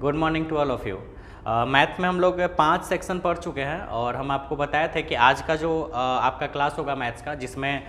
Good morning to all of you. Math में हम लोग 5 सेक्शन पढ़ चुके हैं और हम आपको बताए थे कि आज का जो आपका क्लास होगा मैथ्स का, जिसमें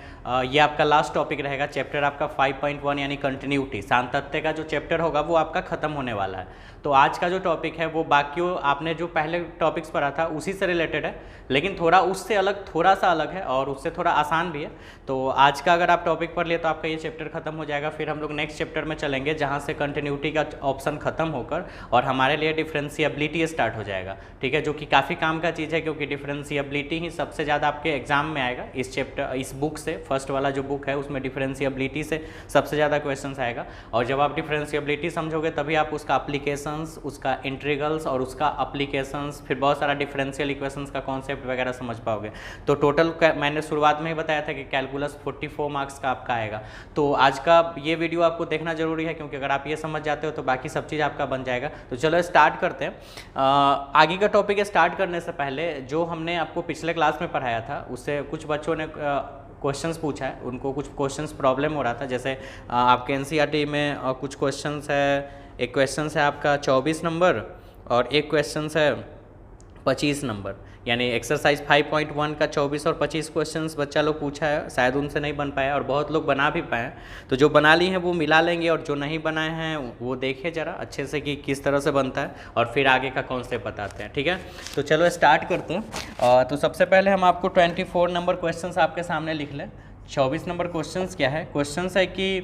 ये आपका लास्ट टॉपिक रहेगा। चैप्टर आपका 5.1 यानी कंटिन्यूटी, सातत्य का जो चैप्टर होगा वो आपका ख़त्म होने वाला है। तो आज का जो टॉपिक है वो बाकी आपने जो पहले टॉपिक्स पढ़ा था उसी से रिलेटेड है, लेकिन थोड़ा उससे अलग, थोड़ा सा अलग है और उससे थोड़ा आसान भी है। तो आज का अगर आप टॉपिक पढ़ लिए तो आपका ये चैप्टर खत्म हो जाएगा। फिर हम लोग नेक्स्ट चैप्टर में चलेंगे जहाँ से कंटिन्यूटी का ऑप्शन खत्म होकर और हमारे लिए डिफरेंशिएबिलिटी स्टार्ट हो जाएगा। ठीक है, जो कि काफ़ी काम का चीज़ है, क्योंकि डिफरेंशिएबिलिटी ही सबसे ज़्यादा आपके एग्जाम में आएगा। इस चैप्टर, इस बुक से, फर्स्ट वाला जो बुक है उसमें डिफरेंशिएबिलिटी से सबसे ज़्यादा क्वेश्चन आएगा। और जब आप डिफरेंशिएबिलिटी समझोगे तभी आप उसका एप्लीकेशंस, उसका इंटीग्रल्स और उसका एप्लीकेशंस, फिर बहुत सारा डिफरेंशियल इक्वेशंस का कॉन्सेप्ट वगैरह समझ पाओगे। तो टोटल मैंने शुरुआत में ही बताया था कि कैलकुलस 44 मार्क्स का आपका आएगा। तो आज का ये वीडियो आपको देखना जरूरी है, क्योंकि अगर आप ये समझ जाते हो तो बाकी सब चीज़ आपका बन जाएगा। तो चलो स्टार्ट करते हैं। आगे का टॉपिक स्टार्ट करने से पहले जो हमने आपको पिछले क्लास में पढ़ाया था उससे कुछ बच्चों ने क्वेश्चंस पूछा है, उनको कुछ क्वेश्चंस प्रॉब्लम हो रहा था। जैसे आपके एनसीईआरटी में कुछ क्वेश्चंस है, एक क्वेश्चन है आपका 24 नंबर और एक क्वेश्चन है 25 नंबर, यानी एक्सरसाइज 5.1 का 24 और 25 क्वेश्चंस बच्चा लोग पूछा है। शायद उनसे नहीं बन पाया और बहुत लोग बना भी पाए। तो जो बना ली हैं वो मिला लेंगे और जो नहीं बनाए हैं वो देखें ज़रा अच्छे से कि किस तरह से बनता है और फिर आगे का कॉन्सेप्ट बताते हैं। ठीक है, तो चलो स्टार्ट करते हैं। तो सबसे पहले हम आपको 24 नंबर क्वेश्चन आपके सामने लिख लें। 24 नंबर क्वेश्चन क्या है? क्वेश्चन है कि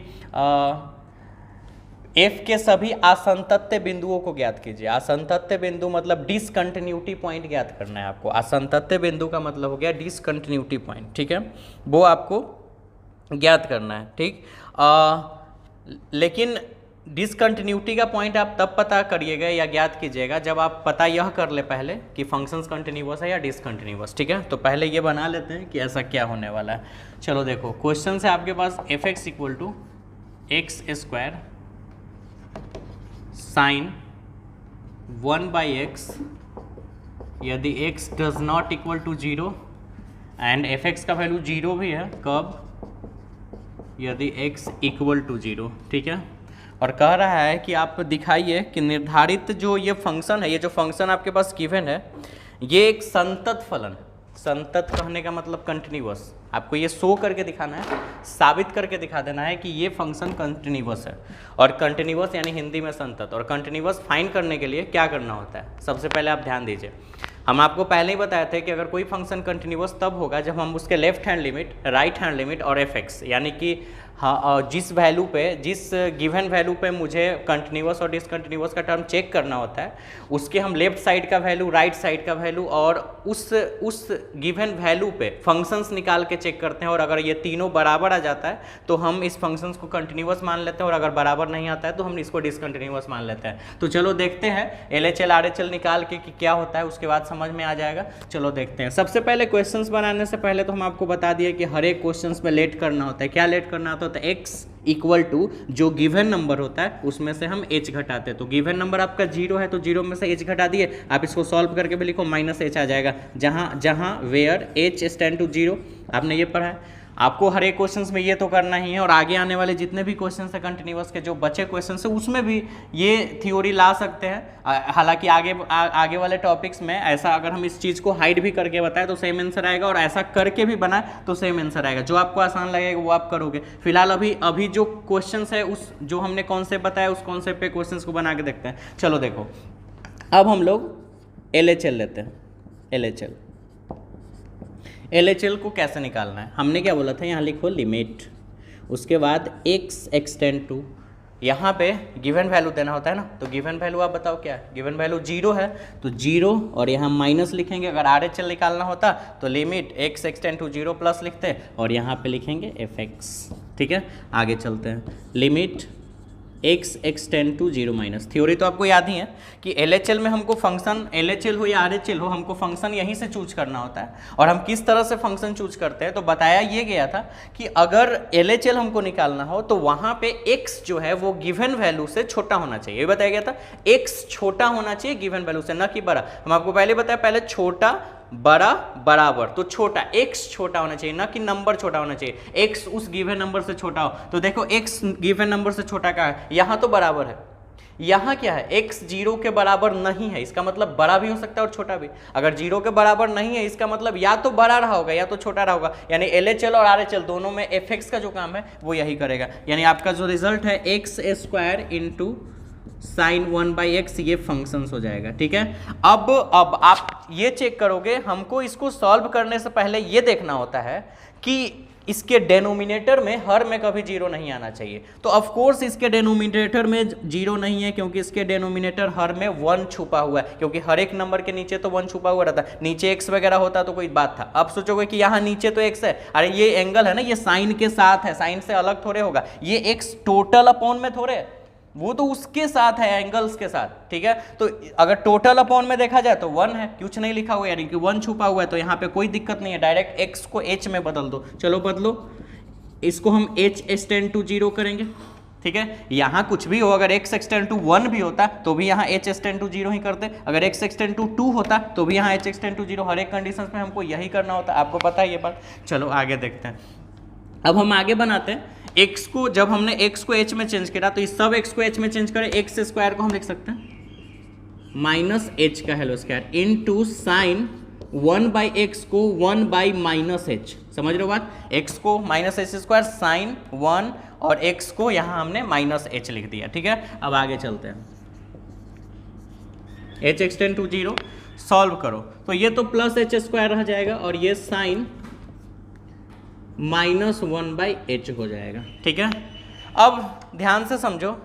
एफ के सभी असंतत्य बिंदुओं को ज्ञात कीजिए। असंतत्य बिंदु मतलब डिसकंटिन्यूटी पॉइंट ज्ञात करना है आपको। असंतत्य बिंदु का मतलब हो गया डिसकंटिन्यूटी पॉइंट। ठीक है, वो आपको ज्ञात करना है। ठीक, लेकिन डिसकंटिन्यूटी का पॉइंट आप तब पता करिएगा या ज्ञात कीजिएगा जब आप पता यह कर ले पहले कि फंक्शंस कंटिन्यूअस है या डिसकंटिन्यूअस। ठीक है, तो पहले ये बना लेते हैं कि ऐसा क्या होने वाला है। चलो देखो, क्वेश्चन है आपके पास F X equal to X square sine 1/x यदि x does not equal to 0 and F X का वैल्यू 0 भी है। कब? यदि x इक्वल टू 0। ठीक है, और कह रहा है कि आप दिखाइए कि निर्धारित जो ये फंक्शन है, ये जो फंक्शन आपके पास गिवन है, ये एक संतत फलन है। संतत कहने का मतलब कंटिन्यूअस। आपको ये शो करके दिखाना है, साबित करके दिखा देना है कि ये फंक्शन कंटिन्यूअस है। और कंटिन्यूअस यानी हिंदी में संतत। और कंटिन्यूअस फाइंड करने के लिए क्या करना होता है? सबसे पहले आप ध्यान दीजिए, हम आपको पहले ही बताए थे कि अगर कोई फंक्शन कंटिन्यूअस तब होगा जब हम उसके left hand limit, right hand limit और एफ एक्स, यानी कि हाँ, जिस वैल्यू पे, जिस गिवन वैल्यू पे मुझे कंटिन्यूअस और डिसकंटिन्यूअस का टर्म चेक करना होता है, उसके हम लेफ्ट साइड का वैल्यू, राइट साइड का वैल्यू और उस गिवन वैल्यू पे फंक्शंस निकाल के चेक करते हैं। और अगर ये तीनों बराबर आ जाता है तो हम इस फंक्शंस को कंटिन्यूअस मान लेते हैं, और अगर बराबर नहीं आता है तो हम इसको डिसकंटिन्यूअस मान लेते हैं। तो चलो देखते हैं LHL RHL निकाल के कि क्या होता है, उसके बाद समझ में आ जाएगा। चलो देखते हैं। सबसे पहले क्वेश्चंस बनाने से पहले तो हम आपको बता दिए कि हर एक क्वेश्चंस में लेट करना होता है। क्या लेट करना होता है? तो x इक्वल टू जो गिवन नंबर होता है उसमें से हम h घटाते हैं। तो गिवन नंबर आपका 0 है तो 0 में से h घटा दिए। आप इसको सॉल्व करके भी लिखो, -h आ जाएगा। जहां वेयर h स्टैंड टू 0, आपने ये पढ़ा है। आपको हर एक क्वेश्चंस में ये तो करना ही है, और आगे आने वाले जितने भी क्वेश्चंस है कंटिन्यूअस के, जो बचे क्वेश्चंस है उसमें भी ये थ्योरी ला सकते हैं। हालांकि आगे वाले टॉपिक्स में ऐसा अगर हम इस चीज़ को हाइड भी करके बताएं तो सेम आंसर आएगा, और ऐसा करके भी बनाए तो सेम आंसर आएगा। जो आपको आसान लगेगा वो आप करोगे। फिलहाल अभी जो क्वेश्चंस है, उस जो हमने कॉन्सेप्ट बताया उस कॉन्सेप्ट पे क्वेश्चंस को बना के देखते हैं। चलो देखो, अब हम लोग LHL लेते हैं। LHL को कैसे निकालना है? हमने क्या बोला था? यहाँ लिखो लिमिट, उसके बाद x एक्सटेंड टू, यहाँ पे गिवन वैल्यू देना होता है ना। तो गिवन वैल्यू आप बताओ क्या है? गिवन वैल्यू 0 है तो 0 और यहाँ माइनस लिखेंगे। अगर RHL निकालना होता तो limit x extend to 0 plus लिखते और यहाँ पे लिखेंगे fx। ठीक है, आगे चलते हैं। Limit x extend to 0 minus. Theory तो आपको याद ही है कि LHL में हमको फंक्शन, LHL हो या RHL हो, हमको फंक्शन यहीं से चूज करना होता है। और हम किस तरह से फंक्शन चूज करते हैं? तो बताया ये गया था कि अगर LHL हमको निकालना हो तो वहां पे x जो है वो गिवन वैल्यू से छोटा होना चाहिए। ये बताया गया था, x छोटा होना चाहिए गिवन वैल्यू से, न कि बड़ा। हम आपको पहले बताया, पहले छोटा बड़ा बराबर। तो छोटा x छोटा होना चाहिए, ना कि नंबर छोटा होना चाहिए। x उस गिवन नंबर से छोटा हो। तो देखो x गिवन नंबर से छोटा का है, यहाँ तो बराबर है, यहाँ क्या है, x 0 के बराबर नहीं है, इसका मतलब बड़ा भी हो सकता है और छोटा भी। अगर 0 के बराबर नहीं है इसका मतलब या तो बड़ा रहा होगा या तो छोटा रहा होगा, यानी LHL और RHL दोनों में fx का जो काम है वो यही करेगा। यानी आपका जो रिजल्ट है x square into sine 1/x ये फंक्शंस हो जाएगा। ठीक है, अब आप ये चेक करोगे, हमको इसको सॉल्व करने से पहले ये देखना होता है कि इसके डेनोमिनेटर में हर में कभी जीरो नहीं आना चाहिए। तो ऑफ कोर्स इसके डेनोमिनेटर में जीरो नहीं है क्योंकि इसके डेनोमिनेटर हर में 1 छुपा हुआ है, क्योंकि हर एक नंबर के नीचे तो 1 छुपा हुआ रहता है। नीचे x वगैरह होता तो कोई बात था। अब सोचोगे कि यहाँ नीचे तो x है, अरे ये एंगल है ना, ये साइन के साथ है, साइन से अलग थोड़े होगा, ये x टोटल अपॉन में थोड़े, वो तो उसके साथ है, एंगल्स के साथ। ठीक है, तो अगर टोटल अपॉन में देखा जाए तो 1 है, कुछ नहीं लिखा हुआ यानी कि 1 छुपा हुआ है, तो यहाँ पे कोई दिक्कत नहीं है, डायरेक्ट x को h में बदल दो। चलो बदलो, इसको हम h एक्सटेंड टू 0 करेंगे। ठीक है, यहाँ कुछ भी हो, अगर x एक्सटेंड टू 1 भी होता तो भी यहाँ h एक्सटेंड टू 0 ही करते, अगर x एक्सटेंड टू 2 होता तो भी यहाँ h एक्सटेंड टू 0, हर एक कंडीशन में हमको यही करना होता, आपको पता है ये बात। चलो आगे देखते हैं। अब हम आगे बनाते हैं, x को जब हमने x को h में चेंज किया तो इस सब x को h में चेंज करें, x स्क्वायर को हम लिख सकते हैं माइनस h का hello square into sine 1/x को 1/-h, समझ रहे हो बात, x को माइनस h स्क्वायर साइन 1 और x को यहाँ हमने माइनस h लिख दिया। ठीक है, अब आगे चलते हैं, h एक्सटेंड टू 0 सॉल्व करो तो ये तो प्लस h स्क्वायर रह जाएगा और ये साइन -1/h हो जाएगा। ठीक है, अब ध्यान से समझो,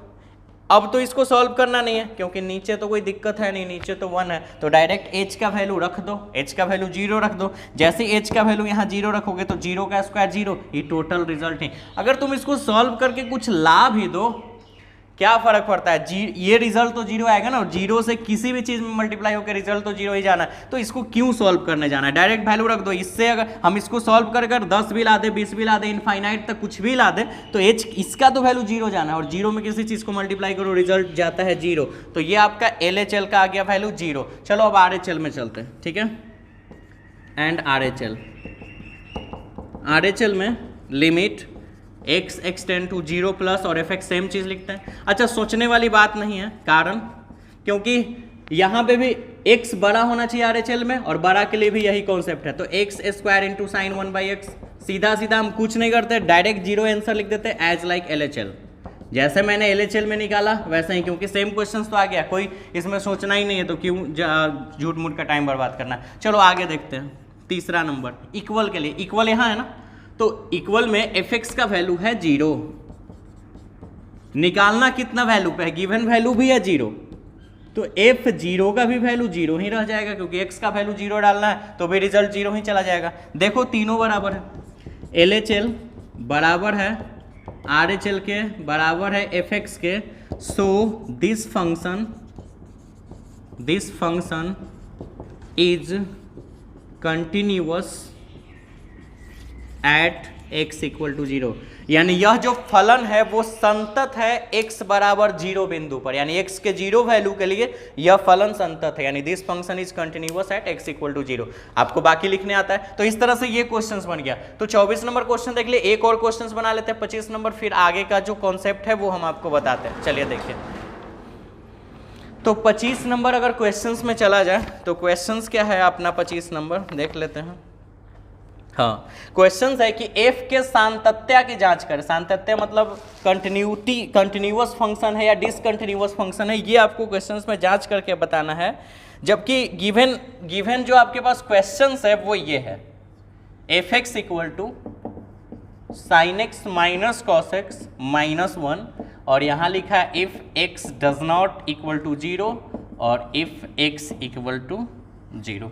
अब तो इसको सॉल्व करना नहीं है क्योंकि नीचे तो कोई दिक्कत है नहीं, नीचे तो 1 है, तो डायरेक्ट h का वैल्यू रख दो, h का वैल्यू 0 रख दो। जैसे h का वैल्यू यहाँ 0 रखोगे तो 0 का स्क्वायर 0, ये टोटल रिजल्ट है। अगर तुम इसको सॉल्व करके कुछ ला भी दो क्या फर्क पड़ता है, ये रिजल्ट तो 0 आएगा ना, और 0 से किसी भी चीज में मल्टीप्लाई होकर रिजल्ट तो 0 ही जाना है, तो इसको क्यों सॉल्व करने जाना है, डायरेक्ट वैल्यू रख दो। इससे अगर हम इसको सॉल्व कर 10 भी ला दे, 20 भी ला दे, इनफाइनाइट तक कुछ भी ला दे, तो h इसका तो वैल्यू 0 जाना है, और 0 में किसी चीज को मल्टीप्लाई करो रिजल्ट जाता है 0, तो ये आपका LHL का आ गया वैल्यू 0। चलो अब RHL में चलते हैं। ठीक है, एंड RHL में limit x extend to 0 plus और fx सेम चीज लिखते हैं। अच्छा, सोचने वाली बात नहीं है, कारण क्योंकि यहाँ पे भी x बड़ा होना चाहिए RHL में, और बड़ा के लिए भी यही कॉन्सेप्ट है, तो x square into sine 1/x, सीधा सीधा हम कुछ नहीं करते, डायरेक्ट 0 आंसर लिख देते एज लाइक LHL। जैसे मैंने LHL में निकाला वैसे ही, क्योंकि सेम क्वेश्चन तो आ गया, कोई इसमें सोचना ही नहीं है, तो क्यों झूठ मूठ का टाइम बर्बाद करना। चलो आगे देखते हैं, तीसरा नंबर इक्वल के लिए, इक्वल यहाँ है ना, तो इक्वल में fx का वैल्यू है 0, निकालना कितना वैल्यू पे है, गिवन वैल्यू भी है 0, तो f0 का भी वैल्यू 0 ही रह जाएगा, क्योंकि x का वैल्यू 0 डालना है तो भी रिजल्ट 0 ही चला जाएगा। देखो तीनों बराबर है, LHL बराबर है RHL के, बराबर है fx के, so this function is continuous at x equal to 0, यानी यह जो फलन है वो संतत है x बराबर 0 बिंदु पर, यानी x के 0 वैल्यू के लिए यह फलन संतत है, यानी this function is continuous at x equal to 0। आपको बाकी लिखने आता है, तो इस तरह से ये क्वेश्चंस बन गया। तो 24 नंबर क्वेश्चन देख लिए, एक और क्वेश्चन बना लेते हैं 25 नंबर, फिर आगे का जो कॉन्सेप्ट है वो हम आपको बताते हैं। चलिए देखिए, तो 25 नंबर अगर क्वेश्चंस में चला जाए तो क्वेश्चंस क्या है अपना 25 नंबर देख लेते हैं। हाँ, क्वेश्चन है कि f के सातत्य की जांच करें। सातत्य मतलब कंटिन्यूअस फंक्शन है या डिसकंटिन्यूअस फंक्शन है, ये आपको क्वेश्चंस में जांच करके बताना है। जबकि गिवन जो आपके पास क्वेश्चंस है वो ये है, fx equal to sine x minus cos x minus 1, और यहाँ लिखा है if x does not equal to 0 और इफ x इक्वल टू 0।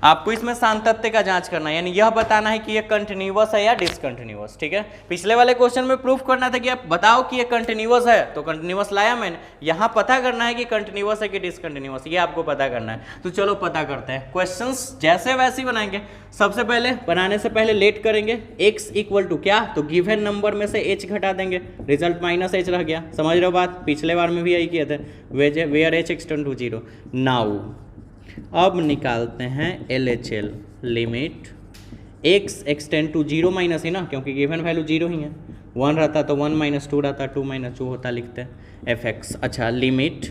आपको इसमें सातत्य का जांच करना है, यानी यह बताना है कि ये कंटिन्यूअस है या डिसकंटिन्यूअस। ठीक है, पिछले वाले क्वेश्चन में प्रूफ करना था कि आप बताओ कि ये कंटिन्यूअस है, तो कंटिन्यूअस लाया मैंने, यहाँ पता करना है कि कंटिन्यूअस है कि डिसकंटिन्यूअस, ये आपको पता करना है। तो चलो पता करते हैं, क्वेश्चंस जैसे वैसे बनाएंगे। सबसे पहले बनाने से पहले लेट करेंगे, x इक्वल टू क्या, तो गिवन नंबर में से h घटा देंगे, रिजल्ट माइनस h रह गया। समझ रहे हो बात, पिछले बार में भी यही किए थे, where h extend to 0। Now अब निकालते हैं LHL, limit x extend to 0 minus ही ना, क्योंकि गिवन वैल्यू 0 ही है, 1 रहता तो 1 माइनस 2 रहता, 2 माइनस 2 होता, लिखते हैं एफ एक्स। अच्छा, limit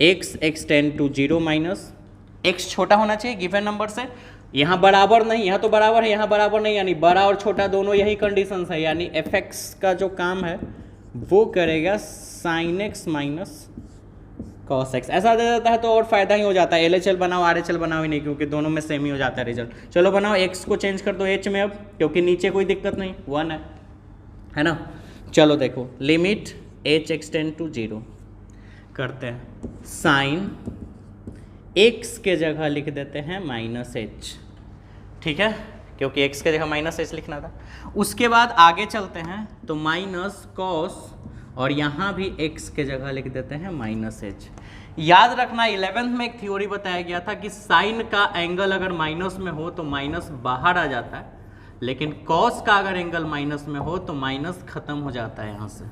x extend to 0 minus x छोटा होना चाहिए गिवन नंबर से, यहाँ बराबर नहीं, यहाँ तो बराबर है, यहाँ बराबर नहीं, यानी बड़ा और छोटा दोनों यही कंडीशंस है, यानी एफ एक्स का जो काम है वो करेगा sign x minus cos x. ऐसा दे देता है तो और फायदा ही हो जाता है, LHL बनाओ RHL बनाओ ही नहीं, क्योंकि दोनों में सेम ही हो जाता है रिजल्ट। चलो बनाओ, एक्स को चेंज कर दो एच में अब, क्योंकि नीचे कोई दिक्कत नहीं, 1 है ना। चलो देखो, लिमिट एच एक्सटेंड टू 0 करते हैं, साइन एक्स के जगह लिख देते हैं माइनस एच, ठीक है, क्योंकि एक्स के जगह माइनस एच लिखना था। उसके बाद आगे चलते हैं तो माइनस कॉस, और यहाँ भी एक्स के जगह लिख देते हैं माइनस एच। याद रखना 11th में एक थ्योरी बताया गया था कि साइन का एंगल अगर माइनस में हो तो माइनस बाहर आ जाता है, लेकिन कॉस का अगर एंगल माइनस में हो तो माइनस खत्म हो जाता है यहाँ से,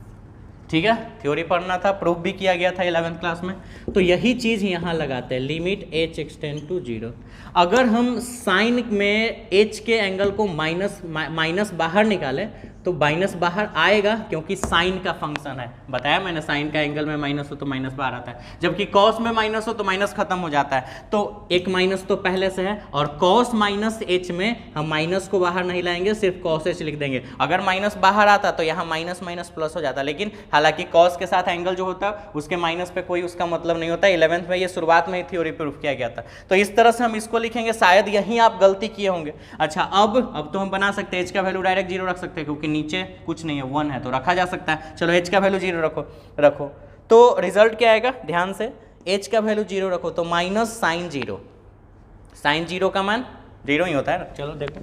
ठीक है। थ्योरी पढ़ना था, प्रूफ भी किया गया था 11th क्लास में, तो यही चीज़ यहाँ लगाते हैं, लिमिट एच एक्सटेंड टू 0। अगर हम साइन में एच के एंगल को माइनस बाहर निकालें तो माइनस बाहर आएगा, क्योंकि साइन का फंक्शन है, बताया मैंने, साइन का एंगल में माइनस हो तो माइनस बाहर आता है, जबकि कॉस में माइनस हो तो माइनस खत्म हो जाता है। तो एक माइनस तो पहले से है, और कॉस माइनस एच में हम माइनस को बाहर नहीं लाएंगे, सिर्फ कॉस एच लिख देंगे। अगर माइनस बाहर आता तो यहाँ माइनस माइनस प्लस हो जाता, लेकिन हालांकि कॉस के साथ एंगल जो होता है उसके माइनस पे कोई उसका मतलब नहीं होता। 11th में ये शुरुआत में ही थ्योरी प्रूफ किया गया था, तो इस तरह से हम इसको लिखेंगे, शायद यहीं आप गलती किए होंगे। अच्छा, अब तो हम बना सकते हैं, एच का वैल्यू डायरेक्ट 0 रख सकते हैं, क्योंकि नीचे कुछ नहीं है, 1 है तो रखा जा सकता है। चलो एच का वैल्यू 0 रखो, तो रिजल्ट क्या आएगा, ध्यान से, एच का वैल्यू 0 रखो तो माइनस साइन 0, साइन 0 का मान 0 ही होता है ना। चलो देखो,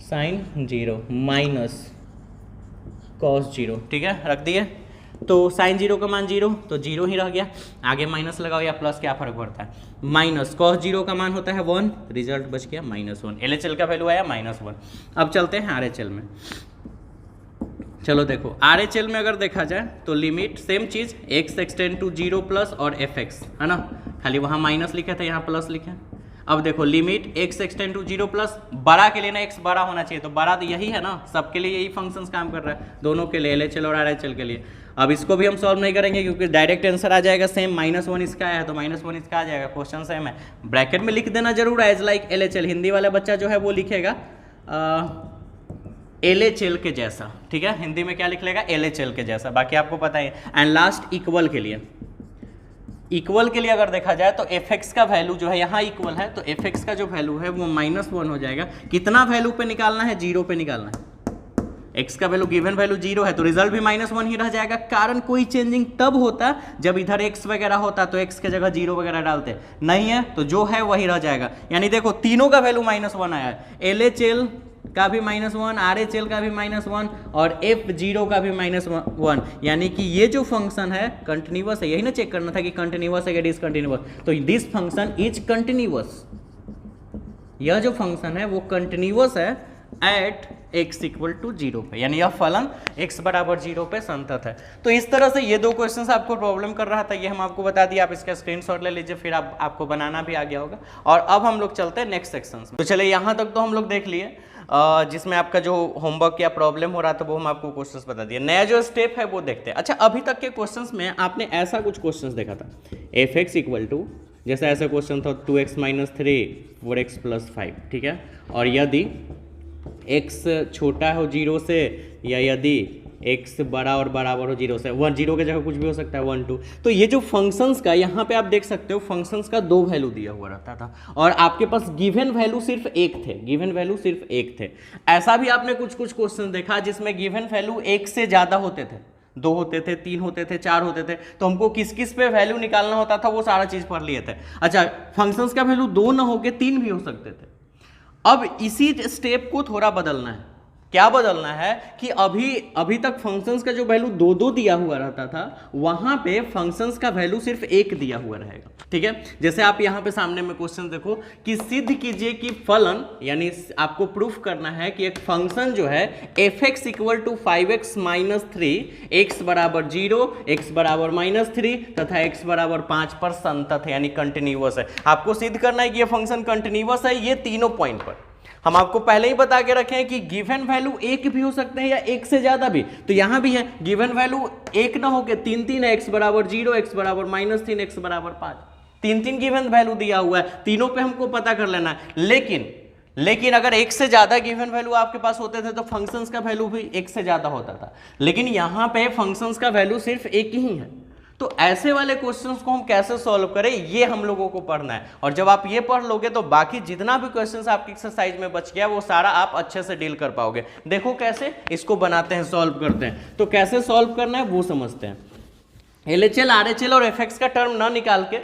साइन 0 माइनस कॉस 0, ठीक है, रख दिए। तो साइन 0 का मान 0, तो 0 ही रह गया, आगे माइनस लगाओ या प्लस, क्या फर्क पड़ता है। माइनस कॉस 0 का मान होता है 1, रिजल्ट बच गया -1, LHL का वैल्यू आया -1। अब चलते हैं RHL में। चलो देखो, RHL में अगर देखा जाए तो लिमिट सेम चीज़, एक्स एक्सटेंड टू 0 प्लस और एफ एक्स, है ना, खाली वहाँ माइनस लिखे थे, यहाँ प्लस लिखे। अब देखो, limit x extend to 0 plus, बड़ा के लिए ना एक्स बड़ा होना चाहिए, तो बड़ा तो यही है ना, सबके लिए यही फंक्शंस काम कर रहा है, दोनों के लिए, LHL और RHL के लिए। अब इसको भी हम सॉल्व नहीं करेंगे, क्योंकि डायरेक्ट आंसर आ जाएगा सेम, -1 इसका आया है तो -1 इसका आ जाएगा, क्वेश्चन सेम है। ब्रैकेट में लिख देना जरूर, एज लाइक LHL, हिंदी वाला बच्चा जो है वो लिखेगा LHL के जैसा, ठीक है, हिंदी में क्या लिख लेगा, LHL के जैसा, बाकी आपको पता है। एंड लास्ट इक्वल के लिए, इक्वल के लिए अगर देखा जाए तो एफ एक्स का वैल्यू जो है, यहाँ इक्वल है तो एफ एक्स का जो वैल्यू है वो -1 हो जाएगा। कितना वैल्यू पे निकालना है, 0 पे निकालना है। एक्स का वैल्यू, गिवन वैल्यू 0 है तो रिजल्ट भी -1 ही रह जाएगा, कारण कोई चेंजिंग तब होता जब इधर एक्स वगैरह होता तो एक्स के जगह 0 वगैरह डालते, नहीं है तो जो है वही रह जाएगा। यानी देखो, तीनों का वैल्यू -1 आया है, LHL का भी -1, RHL का भी -1 और F0 का भी -1, यानी कि ये जो फंक्शन है कंटिन्यूअस है। यही ना चेक करना था कि कंटिन्यूअस है कि डिसकंटिन्यूअस, तो दिस फंक्शन इज कंटिन्यूअस, यह जो फंक्शन है वो कंटिन्यूअस है एट x इक्वल टू 0 पे, यानी यह फलन x बराबर 0 पे संतत है। तो इस तरह से ये 2 क्वेश्चंस आपको प्रॉब्लम कर रहा था, ये हम आपको बता दिए, आप इसका स्क्रीनशॉट ले लीजिए, फिर आपको बनाना भी आ गया होगा। और अब हम लोग चलते हैं नेक्स्ट सेक्शंस में। तो चलिए, यहाँ तक तो हम लोग देख लिए, जिसमें आपका जो होमवर्क या प्रॉब्लम हो रहा था वो हम आपको क्वेश्चंस बता दिए। नया जो स्टेप है वो देखते हैं। अच्छा, अभी तक के क्वेश्चंस में आपने ऐसा कुछ क्वेश्चंस देखा था, एफ एक्स इक्वल टू, जैसा ऐसा क्वेश्चन था 2x - 3 4x + 5, ठीक है, और यदि x छोटा हो 0 से, या यदि x बड़ा और बराबर हो 0 से, 1 0 के जगह कुछ भी हो सकता है, 1 2, तो ये जो फंक्शंस का यहाँ पे आप देख सकते हो, फंक्शंस का 2 वैल्यू दिया हुआ रहता था और आपके पास गिवन वैल्यू सिर्फ 1 थे, गिवन वैल्यू सिर्फ 1 थे। ऐसा भी आपने कुछ कुछ क्वेश्चन देखा जिसमें गिवन वैल्यू 1 से ज़्यादा होते थे, 2 होते थे, 3 होते थे, 4 होते थे, तो हमको किस किस पे वैल्यू निकालना होता था वो सारा चीज़ पढ़ लिए थे। अच्छा, फंक्शंस का वैल्यू 2 ना होके 3 भी हो सकते थे। अब इसी स्टेप को थोड़ा बदलना है। क्या बदलना है कि अभी तक फंक्शंस का जो वैल्यू 2 दिया हुआ रहता था, वहां पे फंक्शंस का वैल्यू सिर्फ 1 दिया हुआ रहेगा, ठीक है। जैसे आप यहां पे सामने में क्वेश्चन देखो कि सिद्ध कीजिए कि फलन, यानी आपको प्रूफ करना है कि एक फंक्शन जो है f(x = 5x - 3), x बराबर 0, x बराबर -3 तथा x बराबर 5 पर संतत है, यानी कंटिन्यूअस है। आपको सिद्ध करना है कि ये फंक्शन कंटिन्यूअस है ये तीनों पॉइंट पर। हम आपको पहले ही बता के रखे हैं कि गिवन वैल्यू एक भी हो सकते हैं या एक से ज्यादा भी, तो यहां भी है गिवन वैल्यू एक ना होके 3 है, x बराबर 0, x बराबर -3, x बराबर 5, 3 गिवन वैल्यू दिया हुआ है, तीनों पे हमको पता कर लेना है। लेकिन अगर एक से ज्यादा गिवन वैल्यू आपके पास होते थे तो फंक्शंस का वैल्यू भी एक से ज्यादा होता था, लेकिन यहां पे फंक्शंस का वैल्यू सिर्फ एक ही है। तो ऐसे वाले क्वेश्चंस को हम कैसे सॉल्व करें, ये हम लोगों को पढ़ना है। और जब आप ये पढ़ लोगे तो बाकी जितना भी क्वेश्चंस आपकी एक्सरसाइज में बच गया वो सारा आप अच्छे से डील कर पाओगे। देखो कैसे इसको बनाते हैं, सॉल्व करते हैं। तो कैसे सॉल्व करना है वो समझते हैं। LHL, RHL और FX का टर्म ना निकाल के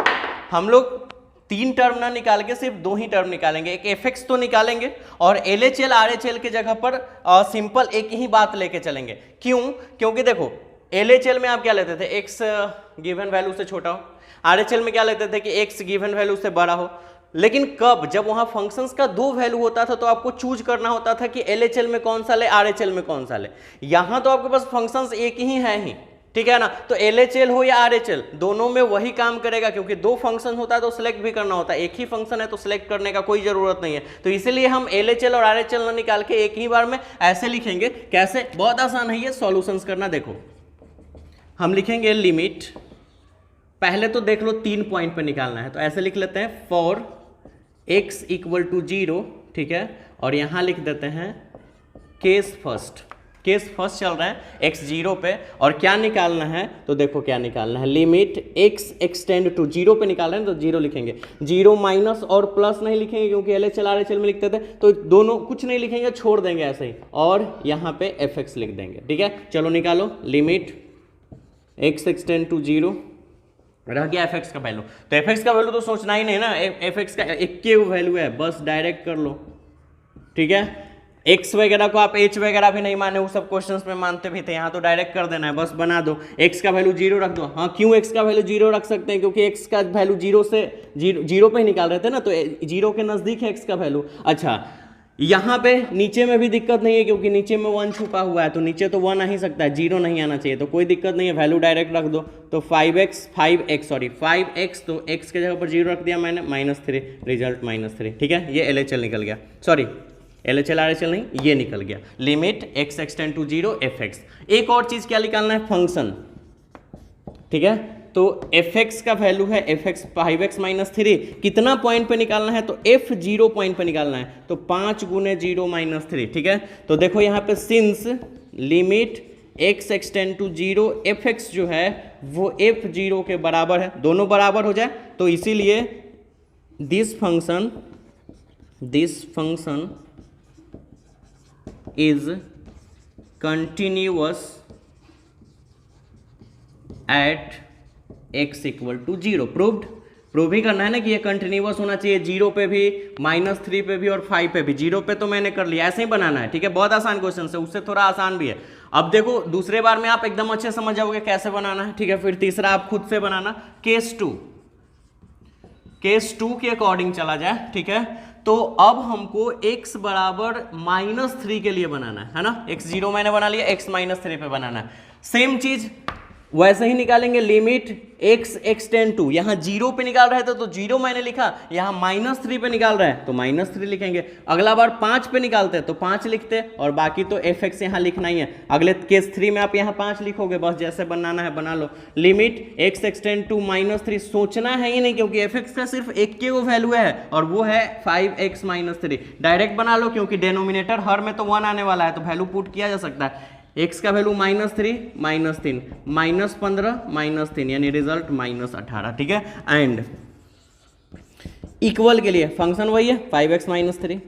हम लोग 3 टर्म ना निकाल के सिर्फ 2 ही टर्म निकालेंगे। एक FX तो निकालेंगे और LHL RHL के जगह पर सिंपल एक ही बात लेके चलेंगे। क्यों? क्योंकि देखो LHL में आप क्या लेते थे, x गिवन वैल्यू से छोटा हो, RHL में क्या लेते थे कि x गिवन वैल्यू से बड़ा हो। लेकिन कब? जब वहां फंक्शंस का 2 वैल्यू होता था तो आपको चूज करना होता था कि LHL में कौन सा ले, RHL में कौन सा ले। यहां तो आपके पास फंक्शंस एक ही है ही, ठीक है ना। तो LHL हो या RHL दोनों में वही काम करेगा, क्योंकि 2 फंक्शन होता है तो सिलेक्ट भी करना होता है, एक ही फंक्शन है तो सिलेक्ट करने का कोई जरूरत नहीं है। तो इसीलिए हम LHL और RHL ना निकाल के एक ही बार में ऐसे लिखेंगे। कैसे? बहुत आसान है ये सॉल्यूशंस करना। देखो हम लिखेंगे लिमिट, पहले तो देख लो 3 पॉइंट पे निकालना है, तो ऐसे लिख लेते हैं फॉर x इक्वल टू 0, ठीक है। और यहां लिख देते हैं केस फर्स्ट चल रहा है x 0 पे, और क्या निकालना है तो देखो क्या निकालना है, लिमिट x एक्सटेंड टू 0 पे निकाल रहे हैं तो 0 लिखेंगे, 0 माइनस और प्लस नहीं लिखेंगे क्योंकि LHL RHL में लिखते थे, तो दोनों कुछ नहीं लिखेंगे, छोड़ देंगे ऐसे ही, और यहाँ पे fx लिख देंगे, ठीक है। चलो निकालो, लिमिट x एक्सटेंड टू 0, रह गया fx का वैल्यू। तो fx का वैल्यू तो सोचना ही नहीं ना, fx का एक के वैल्यू है, बस डायरेक्ट कर लो, ठीक है। x वगैरह को आप h वगैरह भी नहीं माने, वो सब क्वेश्चंस में मानते भी थे, यहाँ तो डायरेक्ट कर देना है, बस बना दो। x का वैल्यू 0 रख दो। हाँ, क्यों x का वैल्यू 0 रख सकते हैं? क्योंकि x का वैल्यू 0 से 0 पे ही निकाल रहे थे ना, तो 0 के नजदीक है x का वैल्यू। अच्छा, यहाँ पे नीचे में भी दिक्कत नहीं है क्योंकि नीचे में 1 छुपा हुआ है, तो नीचे तो 1 आ ही सकता है, 0 नहीं आना चाहिए, तो कोई दिक्कत नहीं है, वैल्यू डायरेक्ट रख दो। तो 5x तो x के जगह पर 0 रख दिया मैंने, -3, रिजल्ट -3, ठीक है। ये LHL निकल गया, सॉरी LHL RHL नहीं, ये निकल गया। Limit x extend to 0 fx। एक और चीज क्या निकालना है, फंक्शन, ठीक है। तो fx का वैल्यू है fx 5x -3, कितना पॉइंट पे निकालना है तो f0 पॉइंट पे निकालना है, तो 5 गुने 0 -3, ठीक है। तो देखो यहाँ पे since limit x extend to 0 fx जो है वो f0 के बराबर है, दोनों बराबर हो जाए, तो इसीलिए this function is continuous at x equal to 0। Prove ही करना है ना कि ये कंटिन्यूअस होना चाहिए, 0 पे भी, -3 पे भी और 5 पे भी। 0 पे तो मैंने कर लिया, ऐसे ही बनाना है, ठीक है। बहुत आसान क्वेश्चन है, उससे थोड़ा आसान भी है। अब देखो दूसरे बार में आप एकदम अच्छे समझ जाओगे कैसे बनाना है, ठीक है। फिर तीसरा आप खुद से बनाना, केस 2 के अकॉर्डिंग चला जाए, ठीक है। तो अब हमको x बराबर -3 के लिए बनाना है ना, x0 मैंने बना लिया, x -3 पे बनाना है। सेम चीज वैसे ही निकालेंगे, लिमिट x एक्सटेंड टू, यहाँ 0 पे निकाल रहे थे तो 0 मैंने लिखा, यहाँ -3 पे निकाल रहे हैं तो -3 लिखेंगे। अगला बार 5 पे निकालते हैं तो 5 लिखते, और बाकी तो fx यहाँ लिखना ही है। अगले केस 3 में आप यहाँ 5 लिखोगे, बस जैसे बनाना है बना लो। लिमिट x एक्सटेंड टू -3, सोचना है ही नहीं क्योंकि fx का सिर्फ एक के वो वैल्यू है और वो है 5x -3। डायरेक्ट बना लो क्योंकि डेनोमिनेटर हर में तो 1 आने वाला है, तो वैल्यू पुट किया जा सकता है। x का वैल्यू -3 -3 -15 -3, यानी रिजल्ट -18, ठीक है। एंड इक्वल के लिए फंक्शन वही है 5x -3,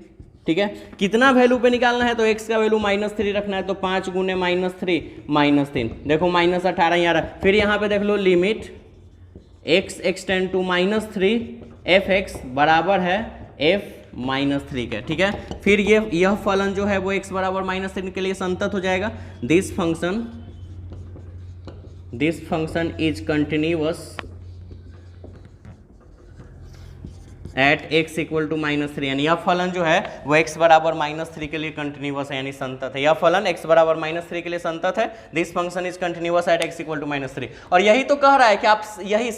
ठीक है। कितना वैल्यू पे निकालना है तो x का वैल्यू -3 रखना है, तो 5 गुने -3 -3, देखो -18 यहाँ रहा। फिर यहाँ पे देख लो, limit x extend to -3 fx बराबर है f-3 के, ठीक है। फिर यह फलन जो है वो x बराबर -3 के लिए संतत हो जाएगा। This function is continuous at x equal to -3, यानी यह फलन जो है वो x बराबर -3 के लिए कंटिन्यूअस है, यानी संतत है। यह फलन x बराबर -3 के लिए संतत है। This function is continuous at x equal to -3। और यही तो कह रहा है कि आप यही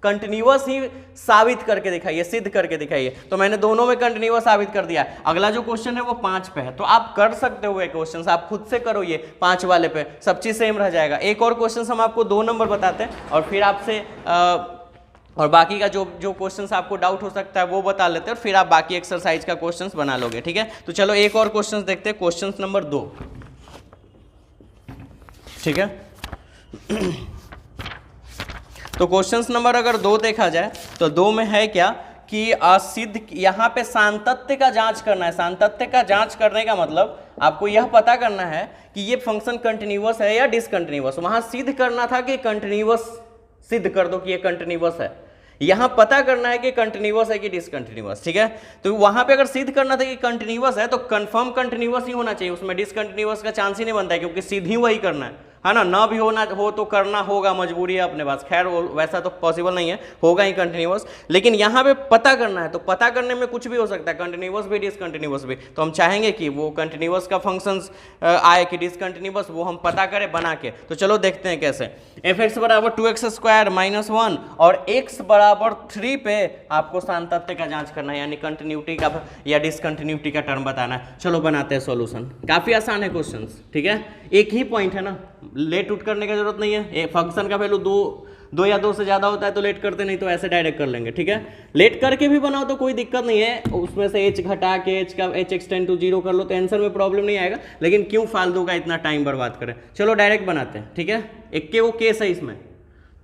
कंटिन्यूअस ही साबित करके दिखाइए, सिद्ध करके दिखाइए। तो मैंने दोनों में कंटिन्यूअस साबित कर दिया। अगला जो क्वेश्चन है वो 5 पे है, तो आप कर सकते हो ये क्वेश्चन, आप खुद से करो ये 5 वाले पे, सब चीज सेम रह जाएगा। एक और क्वेश्चन हम आपको 2 नंबर बताते हैं और फिर आपसे और बाकी का जो जो क्वेश्चंस आपको डाउट हो सकता है वो बता लेते हैं और फिर आप बाकी एक्सरसाइज का क्वेश्चंस बना लोगे, ठीक है। तो चलो एक और क्वेश्चंस देखते हैं, क्वेश्चंस नंबर 2, ठीक है। तो क्वेश्चंस नंबर अगर 2 देखा जाए तो 2 में है क्या कि सिद्ध, यहाँ पे सातत्य का जांच करना है। सातत्य का जांच करने का मतलब आपको यह पता करना है कि ये फंक्शन कंटिन्यूअस है या डिसकंटिन्यूअस। वहां सिद्ध करना था कि कंटिन्यूअस, सिद्ध कर दो कि ये कंटिन्यूअस है। यहां पता करना है कि कंटिन्यूअस है कि डिसकंटिन्यूअस, ठीक है। तो वहां पे अगर सिद्ध करना था कि कंटिन्यूअस है तो कंफर्म कंटिन्यूअस ही होना चाहिए, उसमें डिसकंटिन्यूअस का चांस ही नहीं बनता है, क्योंकि सिद्ध ही वही करना है ना भी होना हो तो करना होगा, मजबूरी है अपने पास। खैर वैसा तो पॉसिबल नहीं है, होगा ही कंटिन्यूअस। लेकिन यहाँ पे पता करना है, तो पता करने में कुछ भी हो सकता है, कंटिन्यूअस भी डिसकंटिन्यूअस भी। तो हम चाहेंगे कि वो कंटिन्यूअस का फंक्शन आए कि डिसकंटिन्यूअस, वो हम पता करें बना के। तो चलो देखते हैं कैसे। f(x) बराबर 2x² - 1 और x बराबर 3 पे आपको सातत्य का जांच करना है, यानी कंटिन्यूटी का या डिसकंटिन्यूटी का टर्म बताना है। चलो बनाते हैं सॉल्यूशन। काफी आसान है क्वेश्चन, ठीक है। एक ही पॉइंट है ना, लेट उठ करने की जरूरत नहीं है। फंक्शन का वैल्यू 2 या 2 से ज्यादा होता है तो लेट करते, नहीं तो ऐसे डायरेक्ट कर लेंगे, ठीक है। लेट करके भी बनाओ तो कोई दिक्कत नहीं है, उसमें से h घटा के h का h एक्सटेंड टू 0 कर लो तो आंसर में प्रॉब्लम नहीं आएगा। लेकिन क्यों फालतू का इतना टाइम बर्बाद करें। चलो डायरेक्ट बनाते हैं, ठीक है। एक के वो केस है इसमें,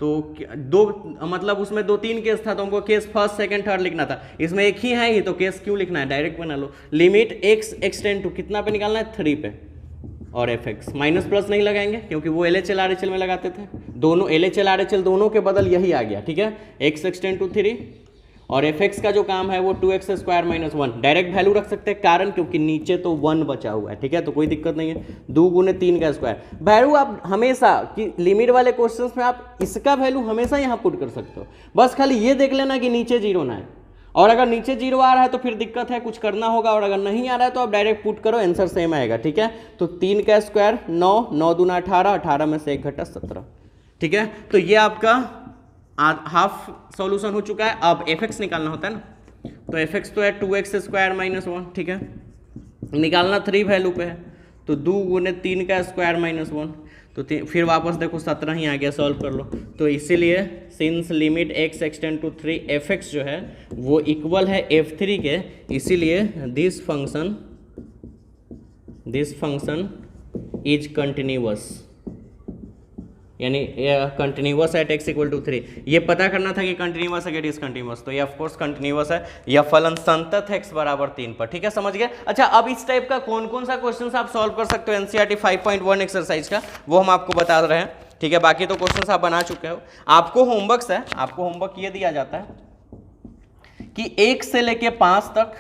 तो 2 मतलब उसमें 2-3 केस था, तो हमको केस फर्स्ट सेकंड थर्ड लिखना था। इसमें एक ही है ही, तो केस क्यों लिखना है, डायरेक्ट बना लो। लिमिट x एक्सटेंड टू कितना पे निकालना है, 3 पे, और f(x) माइनस प्लस नहीं लगाएंगे क्योंकि वो LHL RHL में लगाते थे। दोनों LHL RHL दोनों के बदल यही आ गया, ठीक है। x एक्सटेंड टू 3 और f(x) का जो काम है वो 2x² - 1। डायरेक्ट वैल्यू रख सकते हैं, कारण क्योंकि नीचे तो 1 बचा हुआ है, ठीक है। तो कोई दिक्कत नहीं है, 2 × 3 का स्क्वायर। वैल्यू आप हमेशा कि लिमिट वाले क्वेश्चंस में आप इसका वैल्यू हमेशा यहाँ पुट कर सकते हो। बस खाली ये देख लेना कि नीचे 0 ना है, और अगर नीचे 0 आ रहा है तो फिर दिक्कत है, कुछ करना होगा। और अगर नहीं आ रहा है तो आप डायरेक्ट पुट करो, आंसर सेम आएगा, ठीक है। तो 3 का स्क्वायर 9, 9 दूना 18, 18 में से 1 घटा 17, ठीक है। तो ये आपका हाफ सॉल्यूशन हो चुका है। अब f(x) निकालना होता है ना, तो f(x) तो है 2x² - 1, ठीक है। निकालना 3 वैल्यू पे है, तो 2 × 3 का स्क्वायर - 1, तो फिर वापस देखो 17 ही आ गया, सॉल्व कर लो। तो इसीलिए since limit x extend to 3 f(x) जो है वो इक्वल है f3 के, इसीलिए दिस फंक्शन इज कंटिन्यूअस, यानी कंटिन्यूअस एट x = 3। ये पता करना था कि कंटिन्यूअस है कि डिसकंटिन्यूअस, तो ये ऑफ कोर्स कंटिन्यूअस है। यह फलन संतत x बराबर 3 पर, ठीक है, समझ गए। अच्छा, अब इस टाइप का कौन कौन सा क्वेश्चन आप सॉल्व कर सकते हो NCERT 5.1 एक्सरसाइज का, वो हम आपको बता रहे हैं, ठीक है। बाकी तो क्वेश्चन आप बना चुके हो। आपको होमवर्क है, आपको होमवर्क ये दिया जाता है कि 1 से लेके 5 तक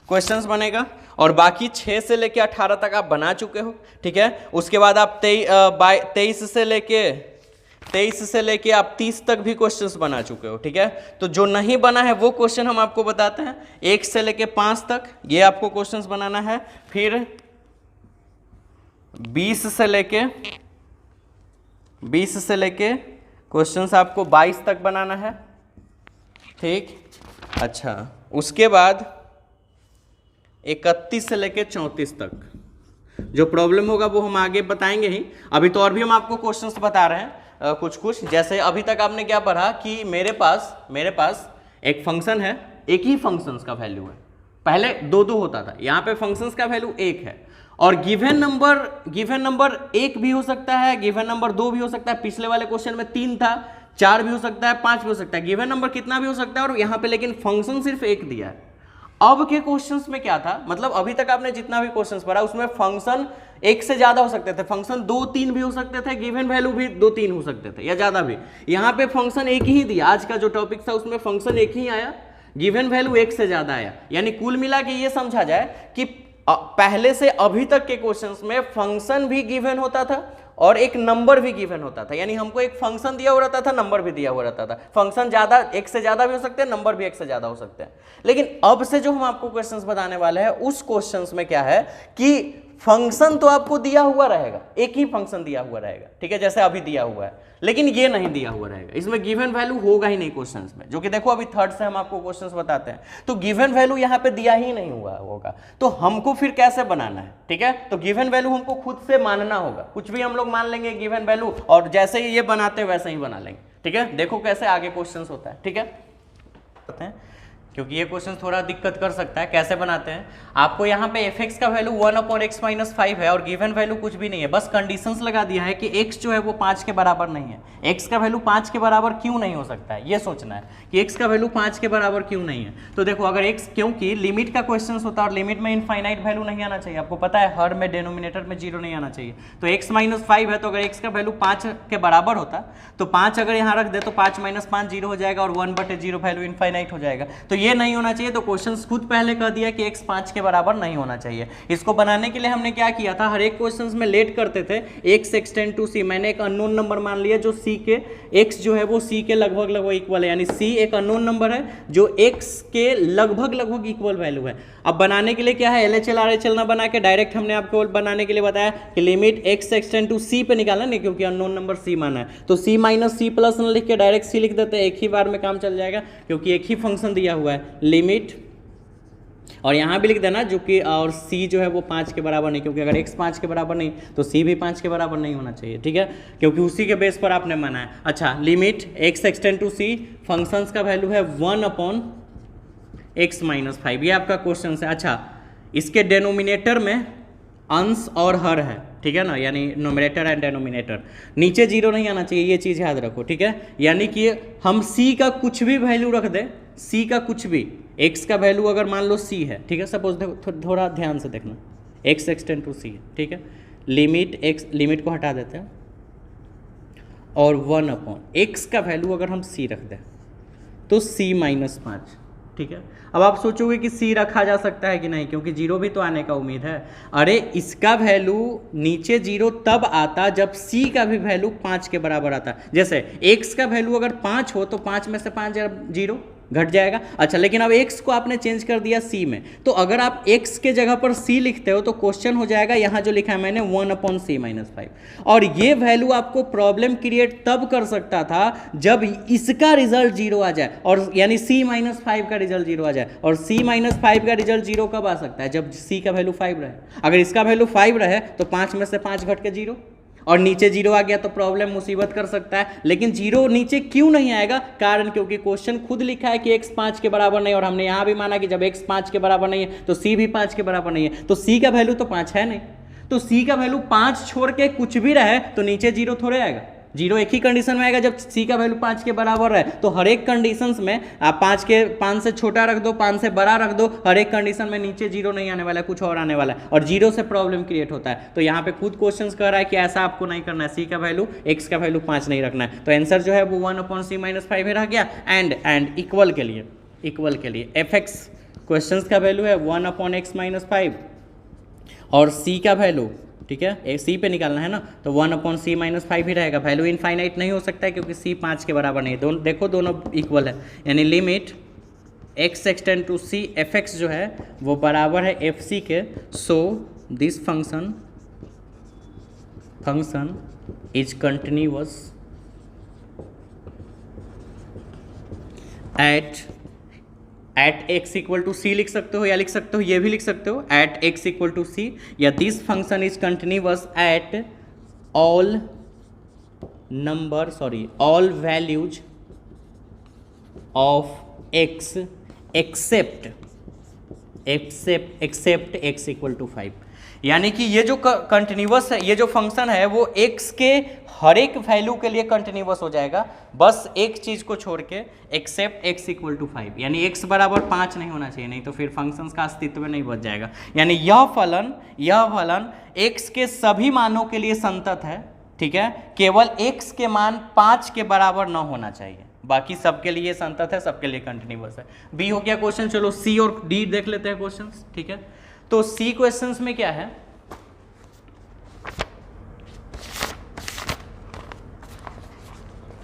क्वेश्चंस बनेगा और बाकी 6 से लेके 18 तक आप बना चुके हो, ठीक है। उसके बाद आप 23 से लेके आप 30 तक भी क्वेश्चंस बना चुके हो, ठीक है। तो जो नहीं बना है वो क्वेश्चन हम आपको बताते हैं। 1 से लेके 5 तक ये आपको क्वेश्चंस बनाना है। फिर 20 से लेके क्वेश्चंस आपको 22 तक बनाना है, ठीक। अच्छा, उसके बाद 31 से लेके 34 तक जो प्रॉब्लम होगा वो हम आगे बताएंगे ही। अभी तो और भी हम आपको क्वेश्चंस बता रहे हैं कुछ कुछ। जैसे अभी तक आपने क्या पढ़ा कि मेरे पास एक फंक्शन है, एक ही फंक्शंस का वैल्यू है। पहले 2 होता था, यहाँ पे फंक्शंस का वैल्यू 1 है और गिवन नंबर 1 भी हो सकता है, गिवन नंबर 2 भी हो सकता है। पिछले वाले क्वेश्चन में 3 था, 4 भी हो सकता है, 5 भी हो सकता है। गिवन नंबर कितना भी हो सकता है और यहाँ पे लेकिन फंक्शन सिर्फ 1 दिया है। अब के क्वेश्चंस में क्या था, मतलब अभी तक आपने जितना भी क्वेश्चंस पढ़ा उसमें फंक्शन 1 से ज्यादा हो सकते थे, फंक्शन 2-3 भी हो सकते थे, गिवन वैल्यू भी 2-3 हो सकते थे या ज्यादा भी। यहाँ पे फंक्शन 1 ही दिया। आज का जो टॉपिक था उसमें फंक्शन 1 ही आया, गिवन वैल्यू 1 से ज्यादा आया। यानी कुल मिला के ये समझा जाए कि पहले से अभी तक के क्वेश्चंस में फंक्शन भी गिवन होता था और एक नंबर भी गिवन होता था। यानी हमको एक फंक्शन दिया हुआ रहता था, नंबर भी दिया हुआ रहता था। फंक्शन ज्यादा 1 से ज्यादा भी हो सकते हैं, नंबर भी 1 से ज्यादा हो सकते हैं। लेकिन अब से जो हम आपको क्वेश्चंस बताने वाले हैं उस क्वेश्चंस में क्या है कि फंक्शन तो आपको दिया हुआ रहेगा, एक ही फंक्शन दिया हुआ रहेगा, ठीक है, जैसे अभी दिया हुआ है, लेकिन ये नहीं दिया हुआ रहेगा, इसमें गिवन वैल्यू होगा ही नहीं क्वेश्चंस में, जो कि देखो अभी थर्ड से हम आपको क्वेश्चंस बताते हैं, तो गिवन वैल्यू यहाँ पे दिया ही नहीं हुआ होगा, तो हमको फिर कैसे बनाना है, ठीक है, तो गिवन वैल्यू हमको खुद से मानना होगा, कुछ भी हम लोग मान लेंगे गिवन वैल्यू, और जैसे ही ये बनाते हैं वैसे ही बना लेंगे, ठीक है, देखो कैसे आगे क्वेश्चंस होता है, ठीक है, क्योंकि ये क्वेश्चन थोड़ा दिक्कत कर सकता है। कैसे बनाते हैं, आपको यहाँ पे fx का वैल्यू 1/x-5 है और गिवन वैल्यू कुछ भी नहीं है, बस कंडीशंस लगा दिया है कि x जो है वो 5 के बराबर नहीं है। x का वैल्यू 5 के बराबर क्यों नहीं हो सकता है, ये सोचना है कि x का वैल्यू 5 के बराबर क्यों नहीं है। तो देखो अगर x, क्योंकि लिमिट का क्वेश्चन होता है और लिमिट में इनफाइनाइट वैल्यू नहीं आना चाहिए, आपको पता है हर में डिनोमिनेटर में 0 नहीं आना चाहिए, तो x-5 है, तो अगर x का वैल्यू 5 के बराबर होता तो 5 अगर यहाँ रख दे तो 5 - 5 0 हो जाएगा और 1/0 वैल्यू इनफाइनाइट हो जाएगा, तो ये नहीं होना चाहिए। तो क्वेश्चन खुद पहले कह दिया कि x 5 के बराबर नहीं होना चाहिए। इसको बनाने के लिए हमने क्या किया था, हर एक क्वेश्चन में लेट करते थे x एक्सटेंड टू c, मैंने एक अननोन नंबर मान लिया जो c के x जो है वो c के लगभग इक्वल है, यानी c एक अननोन नंबर है जो x के लगभग इक्वल वैल्यू है। अब बनाने के लिए क्या है, LHL RHL ना बना के डायरेक्ट हमने आपको बनाने के लिए बताया कि limit x extend to c पे निकालना, नहीं क्योंकि अननोन नंबर c माना है, तो c - c प्लस न लिख के डायरेक्ट c लिख देते हैं, एक ही बार में काम चल जाएगा क्योंकि एक ही फंक्शन दिया हुआ है लिमिट, और यहाँ भी लिख देना जो कि और c जो है वो 5 के बराबर नहीं, क्योंकि अगर x 5 के बराबर नहीं तो c भी 5 के बराबर नहीं होना चाहिए, ठीक है, क्योंकि उसी के बेस पर आपने माना है। अच्छा, limit x extend to c, functions का वैल्यू है 1/x-5, ये आपका क्वेश्चन है। अच्छा, इसके डेनोमिनेटर में अंश और हर है, ठीक है ना, यानी नोमिनेटर एंड डेनोमिनेटर, नीचे 0 नहीं आना चाहिए, ये चीज़ याद रखो, ठीक है, यानी कि हम c का कुछ भी वैल्यू रख दें, c का कुछ भी, x का वैल्यू अगर मान लो c है, ठीक है, सपोज देखो थोड़ा ध्यान से देखना, x एक्सटेंड टू c है, ठीक है, लिमिट x, लिमिट को हटा देते हैं और 1/x का वैल्यू अगर हम c रख दें तो c - 5, ठीक है। अब आप सोचोगे कि c रखा जा सकता है कि नहीं, क्योंकि 0 भी तो आने का उम्मीद है। अरे इसका वैल्यू नीचे 0 तब आता जब c का भी वैल्यू 5 के बराबर आता, जैसे x का वैल्यू अगर 5 हो तो 5 में से 5 0 घट जाएगा। अच्छा, लेकिन अब x को आपने चेंज कर दिया c में, तो अगर आप x के जगह पर c लिखते हो तो क्वेश्चन हो जाएगा यहाँ जो लिखा है मैंने 1/c-5, और ये वैल्यू आपको प्रॉब्लम क्रिएट तब कर सकता था जब इसका रिजल्ट 0 आ जाए, और यानी c - 5 का रिजल्ट 0 आ जाए, और c - 5 का रिजल्ट 0 कब आ सकता है, जब c का वैल्यू 5 रहे। अगर इसका वैल्यू 5 रहे तो 5 में से 5 घट के 0, और नीचे 0 आ गया तो प्रॉब्लम मुसीबत कर सकता है। लेकिन 0 नीचे क्यों नहीं आएगा, कारण क्योंकि क्वेश्चन खुद लिखा है कि x 5 के बराबर नहीं, और हमने यहाँ भी माना कि जब x 5 के बराबर नहीं है तो c भी 5 के बराबर नहीं है, तो c का वैल्यू तो 5 है नहीं, तो c का वैल्यू 5 छोड़ के कुछ भी रहे तो नीचे 0 थोड़े आएगा, 0 एक ही कंडीशन में आएगा जब c का वैल्यू 5 के बराबर है। तो हर एक कंडीशंस में आप 5 से छोटा रख दो, 5 से बड़ा रख दो, हर एक कंडीशन में नीचे 0 नहीं आने वाला है, कुछ और आने वाला है, और 0 से प्रॉब्लम क्रिएट होता है। तो यहाँ पे खुद क्वेश्चंस कह रहा है कि ऐसा आपको नहीं करना है, c का वैल्यू x का वैल्यू 5 नहीं रखना है। तो आंसर जो है वो 1/c-5 रह गया। एंड इक्वल के लिए fx क्वेश्चंस का वैल्यू है 1/x-5 और c का वैल्यू, ठीक है, c पे निकालना है ना, तो 1/c-5 ही रहेगा, वैल्यू इनफाइनाइट नहीं हो सकता है क्योंकि c 5 के बराबर नहीं, देखो दोनों इक्वल है, यानी limit x extend to c, fx जो है वो बराबर है fc के, so this function is continuous at x equal to c लिख सकते हो, या लिख सकते हो ये भी लिख सकते हो at x equal to c, या this function is continuous at all values of x except x equal to 5। यानी कि ये जो कंटिन्यूअस है, ये जो फंक्शन है वो x के हर एक वैल्यू के लिए कंटिन्यूअस हो जाएगा, बस एक चीज को छोड़ के, एक्सेप्ट x इक्वल टू 5, यानी x बराबर 5 नहीं होना चाहिए, नहीं तो फिर फंक्शंस का अस्तित्व नहीं बच जाएगा। यानी यह फलन x के सभी मानों के लिए संतत है, ठीक है, केवल x के मान 5 के बराबर न होना चाहिए, बाकी सबके लिए संतत है, सबके लिए कंटिन्यूअस है। बी हो गया क्वेश्चन। चलो सी और डी देख लेते हैं क्वेश्चंस, ठीक है। तो सी क्वेश्चंस में क्या है,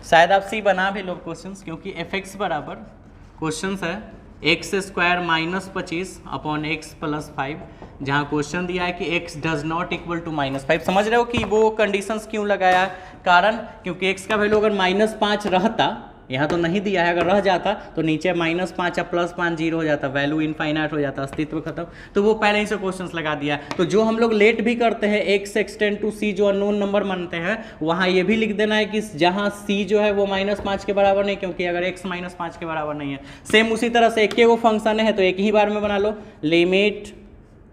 शायद आप सी बना भी लो क्वेश्चंस, क्योंकि एफ एक्स बराबर क्वेश्चंस है x square minus 25 upon x plus 5, जहाँ क्वेश्चन दिया है कि x does not equal to -5। समझ रहे हो कि वो कंडीशंस क्यों लगाया है? कारण क्योंकि x का वैल्यू अगर -5 रहता, यहाँ तो नहीं दिया है, अगर रह जाता तो नीचे -5 या +5 0 हो जाता, वैल्यू इनफाइनाइट हो जाता, अस्तित्व खत्म। तो वो पहले ही से क्वेश्चंस लगा दिया। तो जो हम लोग लेट भी करते हैं x एक्सटेंड टू c, जो अननोन नंबर मानते हैं, वहाँ ये भी लिख देना है कि जहाँ c जो है वो -5 के बराबर नहीं, क्योंकि अगर x -5 के बराबर नहीं है। सेम उसी तरह से एक ही वो फंक्शन है तो एक ही बार में बना लो, limit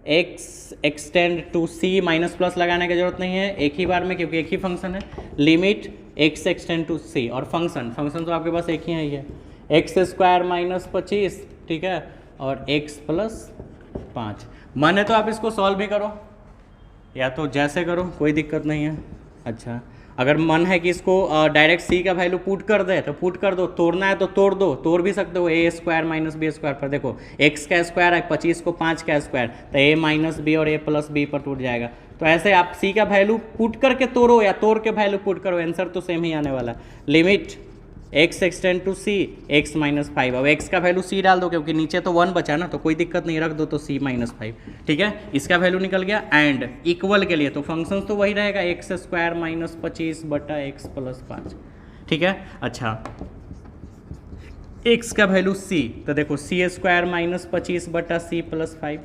x extend to c, minus plus लगाने की जरूरत नहीं है, एक ही बार में, क्योंकि एक ही फंक्शन है। Limit x extend to c, और फंक्शन तो आपके पास एक ही है, ये एक्स स्क्वायर -25, ठीक है, और x प्लस 5। मन है तो आप इसको सॉल्व भी करो या तो जैसे करो, कोई दिक्कत नहीं है। अच्छा, अगर मन है कि इसको डायरेक्ट c का वैल्यू पुट कर दे तो पुट कर दो, तोड़ना है तो तोड़ दो, तोड़ भी सकते हो a square minus b square पर। देखो x का स्क्वायर है 25 को 5 का स्क्वायर, तो a माइनस बी और a प्लस बी पर टूट जाएगा। तो ऐसे आप c का वैल्यू पुट करके तोड़ो या तोड़ के वैल्यू पुट करो, आंसर तो सेम ही आने वाला है। Limit x extend to c x -5। अब x का वैल्यू c डाल दो, क्योंकि नीचे तो 1 बचा ना, तो कोई दिक्कत नहीं, रख दो तो c -5, ठीक है। इसका वैल्यू निकल गया। एंड इक्वल के लिए तो फंक्शन तो वही रहेगा, एक्स स्क्वायर -25 बटा एक्स प्लस 5, ठीक है। अच्छा, x का वैल्यू c, तो देखो c स्क्वायर -25 बटा c प्लस 5,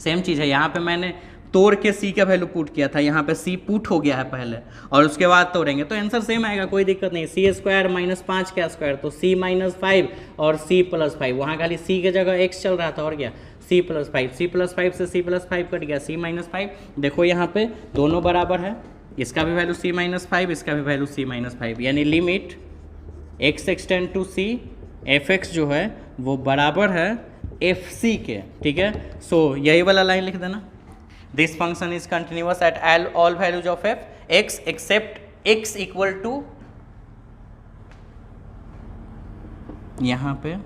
सेम चीज़ है। यहाँ पे मैंने तोड़ के c का वैल्यू पुट किया था, यहाँ पे c पुट हो गया है पहले और उसके बाद तोड़ेंगे तो आंसर सेम आएगा, कोई दिक्कत नहीं। c स्क्वायर -5 का स्क्वायर तो c -5 और c प्लस 5, वहाँ खाली c की जगह x चल रहा था और क्या, c प्लस 5, c प्लस 5 से c प्लस 5 कट गया, c -5। देखो यहाँ पे दोनों बराबर है, इसका भी वैल्यू c -5, इसका भी वैल्यू c -5, यानी limit x extend to c fx जो है वो बराबर है fc के, ठीक है। सो यही वाला लाइन लिख देना, this function is continuous at all values of f x except x equal to, यहां पे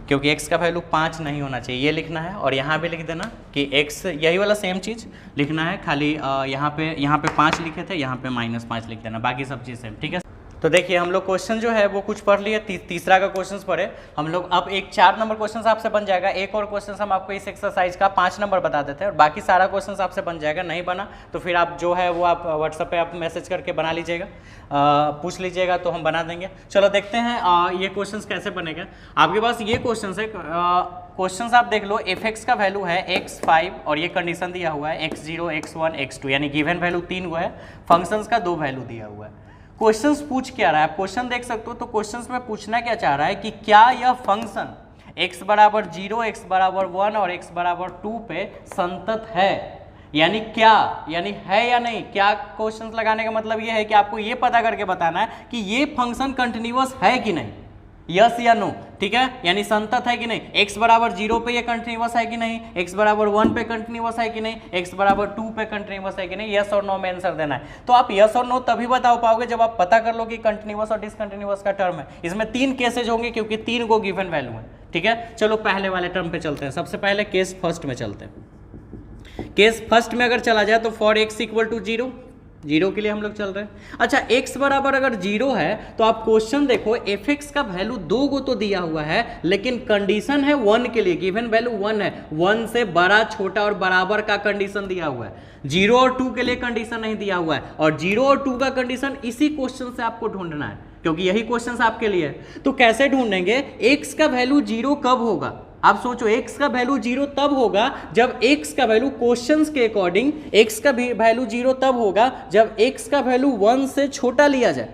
क्योंकि x का वैल्यू 5 नहीं होना चाहिए, ये लिखना है। और यहाँ भी लिख देना कि x, यही वाला सेम चीज़ लिखना है, खाली यहाँ पे 5 लिखे थे, यहाँ पे -5 लिख देना, बाकी सब चीज़ सेम, ठीक है। तो देखिए हम लोग क्वेश्चन जो है वो कुछ पढ़ लिए, तीसरा का क्वेश्चन पढ़े हम लोग। अब एक 4 नंबर क्वेश्चन आपसे बन जाएगा, एक और क्वेश्चन हम आपको इस एक्सरसाइज का 5 नंबर बता देते हैं और बाकी सारा क्वेश्चन आपसे बन जाएगा। नहीं बना तो फिर आप जो है वो आप व्हाट्सएप पे आप मैसेज करके बना लीजिएगा, पूछ लीजिएगा तो हम बना देंगे। चलो देखते हैं ये क्वेश्चन कैसे बनेगा। आपके पास ये क्वेश्चन है, क्वेश्चन आप देख लो, f(x) का वैल्यू है x5 और ये कंडीशन दिया हुआ है x0 x1 x2, यानी गिवन वैल्यू 3 हुआ है, फंक्शंस का 2 वैल्यू दिया हुआ है। क्वेश्चंस पूछ क्या रहा है, आप क्वेश्चन देख सकते हो। तो क्वेश्चंस में पूछना क्या चाह रहा है कि क्या यह फंक्शन x बराबर 0, x बराबर 1 और x बराबर 2 पे संतत है, यानी क्या, यानी है या नहीं। क्या क्वेश्चंस लगाने का मतलब ये है कि आपको ये पता करके बताना है कि ये फंक्शन कंटिन्यूअस है कि नहीं, यस या नो, ठीक है, यानी संतत है कि नहीं। x बराबर 0 पे ये कंटिन्यूअस है कि नहीं, x बराबर 1 पे कंटिन्यूअस है कि नहीं, x बराबर 2 पे कंटिन्यूअस है कि नहीं, यस और नो में आंसर देना है। तो आप यस और नो तभी बता पाओगे जब आप पता कर लो कि कंटिन्यूअस और डिसकंटिन्यूअस का टर्म है। इसमें 3 केसेज होंगे क्योंकि 3 को गिवन वैल्यू है, ठीक है। चलो पहले वाले टर्म पे चलते हैं, सबसे पहले केस फर्स्ट में चलते हैं। केस फर्स्ट में अगर चला जाए तो फॉर x इक्वल टू 0, 0 के लिए हम लोग चल रहे हैं। अच्छा, x बराबर अगर 0 है तो आप क्वेश्चन देखो, f(x) का वैल्यू 2 को तो दिया हुआ है, लेकिन कंडीशन है 1 के लिए, गिवन वैल्यू 1 है, 1 से बड़ा, छोटा और बराबर का कंडीशन दिया हुआ है। 0 और 2 के लिए कंडीशन नहीं दिया हुआ है, और 0 और 2 का कंडीशन इसी क्वेश्चन से आपको ढूंढना है, क्योंकि यही क्वेश्चन आपके लिए है। तो कैसे ढूंढेंगे, x का वैल्यू 0 कब होगा, आप सोचो, x का वैल्यू 0 तब होगा जब x का वैल्यू क्वेश्चंस के अकॉर्डिंग x का वैल्यू 0 तब होगा जब x का वैल्यू 1 से छोटा लिया जाए।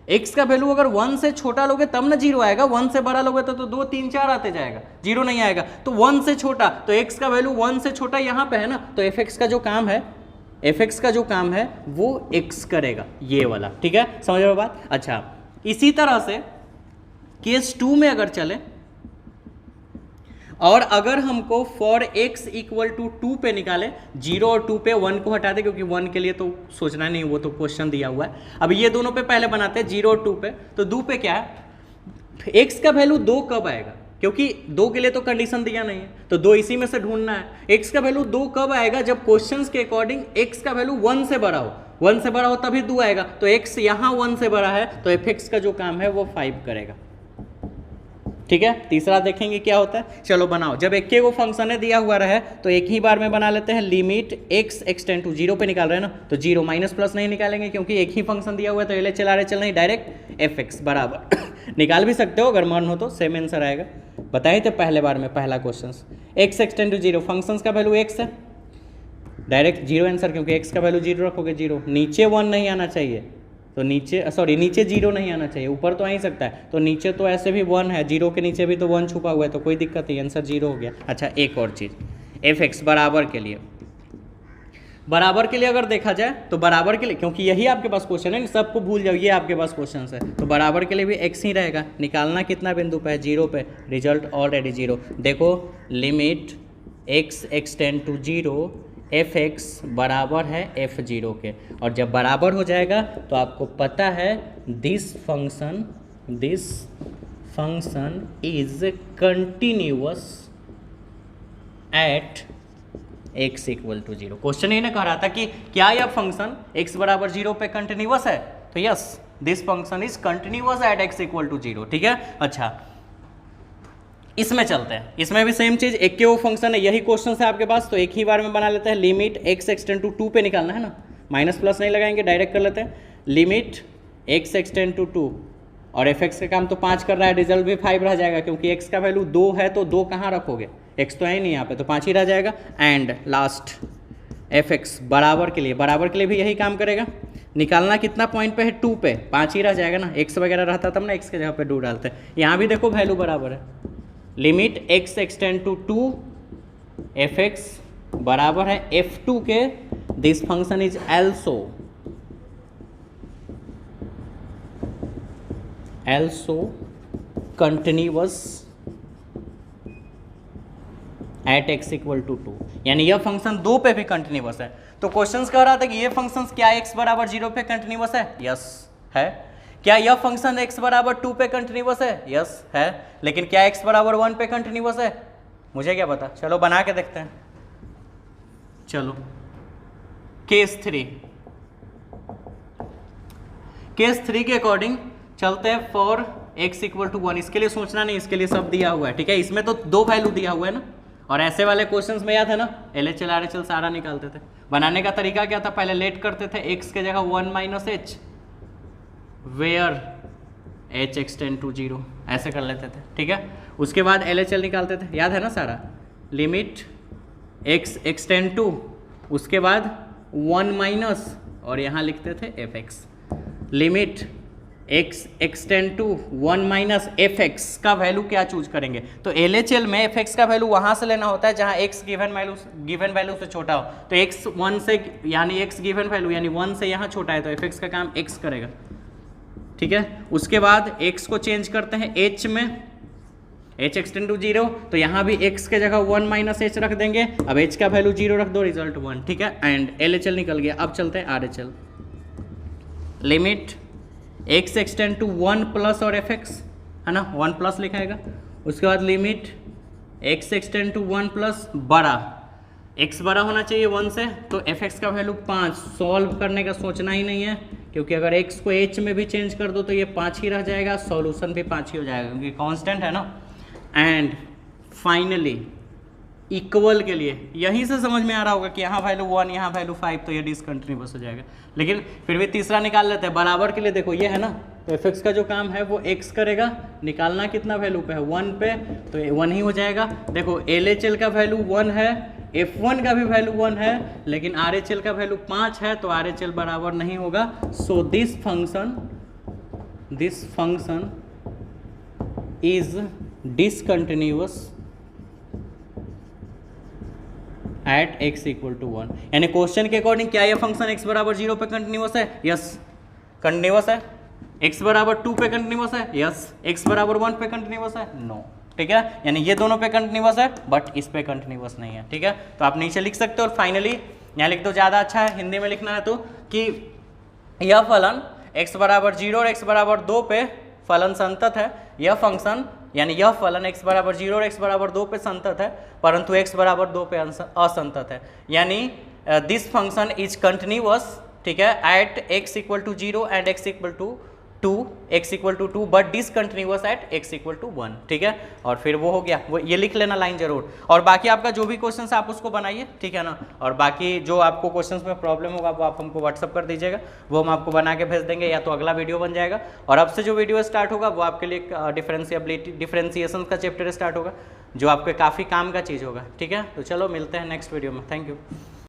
x का वैल्यू अगर 1 से छोटा लोगे तब ना 0 आएगा, 1 से बड़ा लोगे तो 2 3 4 आते जाएगा, 0 नहीं आएगा। तो 1 से छोटा, तो x का वैल्यू 1 से छोटा यहाँ पे है ना, तो f(x) का जो काम है, f(x) का जो काम है वो x करेगा, ये वाला, ठीक है, समझ रहे हो बात। अच्छा, इसी तरह से केस 2 में अगर चले और अगर हमको फॉर x इक्वल टू 2 पे निकाले, 0 और 2 पे 1 को हटा दे, क्योंकि 1 के लिए तो सोचना नहीं, वो तो क्वेश्चन दिया हुआ है। अब ये दोनों पे पहले बनाते हैं, 0 और 2 पे। तो 2 पे क्या है, x का वैल्यू 2 कब आएगा, क्योंकि 2 के लिए तो कंडीशन दिया नहीं है, तो 2 इसी में से ढूंढना है। x का वैल्यू 2 कब आएगा, जब क्वेश्चंस के अकॉर्डिंग x का वैल्यू 1 से बड़ा हो, 1 से बड़ा हो तभी 2 आएगा, तो x यहाँ 1 से बड़ा है तो fx का जो काम है वो 5 करेगा। ठीक है, तीसरा देखेंगे क्या होता है। चलो बनाओ, जब एक को फंक्शन है दिया हुआ रहे तो एक ही बार में बना लेते हैं। लिमिट x एक्सटेंड टू 0 पे निकाल रहे हैं ना, तो 0 माइनस प्लस नहीं निकालेंगे क्योंकि एक ही फंक्शन दिया हुआ है, तो LHL RHL नहीं, डायरेक्ट fx बराबर निकाल भी सकते हो अगर मन हो तो, सेम आंसर आएगा। बताए थे पहले बार में, पहला question. x extend to 0, functions का वैल्यू x है, डायरेक्ट 0 आंसर, क्योंकि x का वैल्यू 0 रखोगे 0, नीचे 1 नहीं आना चाहिए, तो नीचे नीचे 0 नहीं आना चाहिए, ऊपर तो आ ही सकता है, तो नीचे तो ऐसे भी 1 है, 0 के नीचे भी तो 1 छुपा हुआ है, तो कोई दिक्कत नहीं, आंसर 0 हो गया। अच्छा, एक और चीज़, fx बराबर के लिए, बराबर के लिए अगर देखा जाए तो बराबर के लिए, क्योंकि यही आपके पास क्वेश्चन है, सबको भूल जाओ, ये आपके पास क्वेश्चन है, तो बराबर के लिए भी x ही रहेगा। निकालना कितना बिंदु पे है, 0 पे, रिजल्ट ऑलरेडी 0। देखो limit x extend to 0, fx बराबर है f0 के, और जब बराबर हो जाएगा तो आपको पता है this function is continuous at x equal to 0। Question ये ना कह रहा था कि क्या यह फंक्शन x बराबर 0 पे कंटिन्यूअस है, तो yes, this function is continuous at x equal to 0। ठीक है, अच्छा इसमें चलते हैं, इसमें भी सेम चीज, एक के वो फंक्शन है, यही क्वेश्चन है आपके पास, तो एक ही बार में बना लेते हैं। लिमिट x एक्सटेंड टू 2 पे निकालना है ना, माइनस प्लस नहीं लगाएंगे, डायरेक्ट कर लेते हैं। लिमिट x एक्सटेंड टू 2, और fx का काम तो 5 कर रहा है, रिजल्ट भी 5 रह जाएगा, क्योंकि x का वैल्यू 2 है तो 2 कहाँ रखोगे, x तो है ही नहीं यहाँ पे, तो 5 ही रह जाएगा। एंड लास्ट fx बराबर के लिए भी यही काम करेगा। निकालना कितना पॉइंट पे है, 2 पे, 5 ही रह जाएगा ना, x वगैरह रहता तब ना x के जगह पे 2 डालते हैं। यहाँ भी देखो वैल्यू बराबर है, limit x extend to 2, fx बराबर है f2 के, this function is also continuous at x equal to 2, यानी यह फंक्शन 2 पे भी कंटिन्यूअस है। तो क्वेश्चन कह रहा था कि ये फंक्शन क्या x बराबर 0 पे कंटिन्यूअस है, यस है। क्या यह फंक्शन x बराबर 2 पे कंटिन्यूअस है, यस है। लेकिन क्या x बराबर 1 पे कंटिन्यूअस है, मुझे क्या पता, चलो बना के देखते हैं। चलो केस 3 के अकॉर्डिंग चलते हैं। फॉर x इक्वल टू 1, इसके लिए सोचना नहीं, इसके लिए सब दिया हुआ है। ठीक है, इसमें तो 2 वैल्यू दिया हुआ है ना, और ऐसे वाले क्वेश्चंस में याद है ना, LHL RHL सारा निकालते थे। बनाने का तरीका क्या था, पहले लेट करते थे x के जगह 1 minus h, where h extend to 0, ऐसे कर लेते थे। ठीक है, उसके बाद LHL निकालते थे, याद है ना सारा। लिमिट x एक्सटेंड टू, उसके बाद 1 माइनस, और यहाँ लिखते थे fx। Limit x extend to 1 minus fx का वैल्यू क्या चूज करेंगे, तो LHL में fx का वैल्यू वहाँ से लेना होता है जहाँ x गिवन वैल्यू से छोटा हो, तो x 1 से, यानी x गिवन वैल्यू यानी 1 से यहाँ छोटा है, तो fx का काम x करेगा। ठीक है, उसके बाद x को चेंज करते हैं h में, h एक्सटेंड टू 0, तो यहाँ भी x के जगह 1 माइनस h रख देंगे, अब h का वैल्यू 0 रख दो, रिजल्ट 1। ठीक है, एंड LHL निकल गया। अब चलते हैं RHL। Limit x extend to 1 plus और fx है ना, 1 प्लस लिखाएगा। उसके बाद limit x extend to 1 plus, बड़ा x बड़ा होना चाहिए 1 से, तो fx का वैल्यू 5। सॉल्व करने का सोचना ही नहीं है, क्योंकि अगर x को h में भी चेंज कर दो तो ये 5 ही रह जाएगा, सॉल्यूशन भी 5 ही हो जाएगा, क्योंकि कांस्टेंट है ना। एंड फाइनली इक्वल के लिए यहीं से समझ में आ रहा होगा कि यहाँ वैल्यू 1, यहाँ वैल्यू 5, तो ये डिसकंटिन्यूअस हो जाएगा। लेकिन फिर भी तीसरा निकाल लेते हैं। बराबर के लिए देखो ये है ना, तो fx का जो काम है वो x करेगा। निकालना कितना वैल्यू पे है, 1 पे, तो 1 ही हो जाएगा। देखो LHL का वैल्यू 1 है, f1 का भी वैल्यू 1 है, लेकिन RHL का वैल्यू 5 है, तो RHL बराबर नहीं होगा। So this function is discontinuous at x equal to 1। यानी क्वेश्चन के अकॉर्डिंग क्या यह फंक्शन x बराबर 0 पे कंटिन्यूअस है, यस कंटिन्यूअस है। x बराबर 2 पे कंटिन्यूअस है, यस। x बराबर 1 पे कंटिन्यूअस है, नो। ठीक है, यानी ये दोनों पे कंटिन्यूअस है, बट इस पे कंटिन्यूअस नहीं है। ठीक है, तो आप नीचे लिख सकते हो। और फाइनली यहाँ लिख दो, ज़्यादा अच्छा है, हिंदी में लिखना है तो, कि यह फलन x बराबर 0 और x बराबर 2 पे फलन संतत है। यह फंक्शन यानी यह फलन x बराबर 0 और x बराबर 2 पे संतत है, परंतु x बराबर 2 पे असंतत है। यानी दिस फंक्शन इज कंटिन्यूअस ठीक है, at x equal to 0 and x equal to 2, x equal to 2 but discontinuous at x equal to 1, ठीक है। और फिर वो हो गया, वो ये लिख लेना लाइन जरूर। और बाकी आपका जो भी क्वेश्चन आप उसको बनाइए, ठीक है ना। और बाकी जो आपको क्वेश्चन में प्रॉब्लम होगा वो आप हमको व्हाट्सअप कर दीजिएगा, वो हम आपको बना के भेज देंगे, या तो अगला वीडियो बन जाएगा। और अब से जो वीडियो स्टार्ट होगा वो आपके लिए डिफरेंशिएशन का चैप्टर स्टार्ट होगा, जो आपके काफ़ी काम का चीज़ होगा, ठीक है। तो चलो मिलते हैं नेक्स्ट वीडियो में, थैंक यू।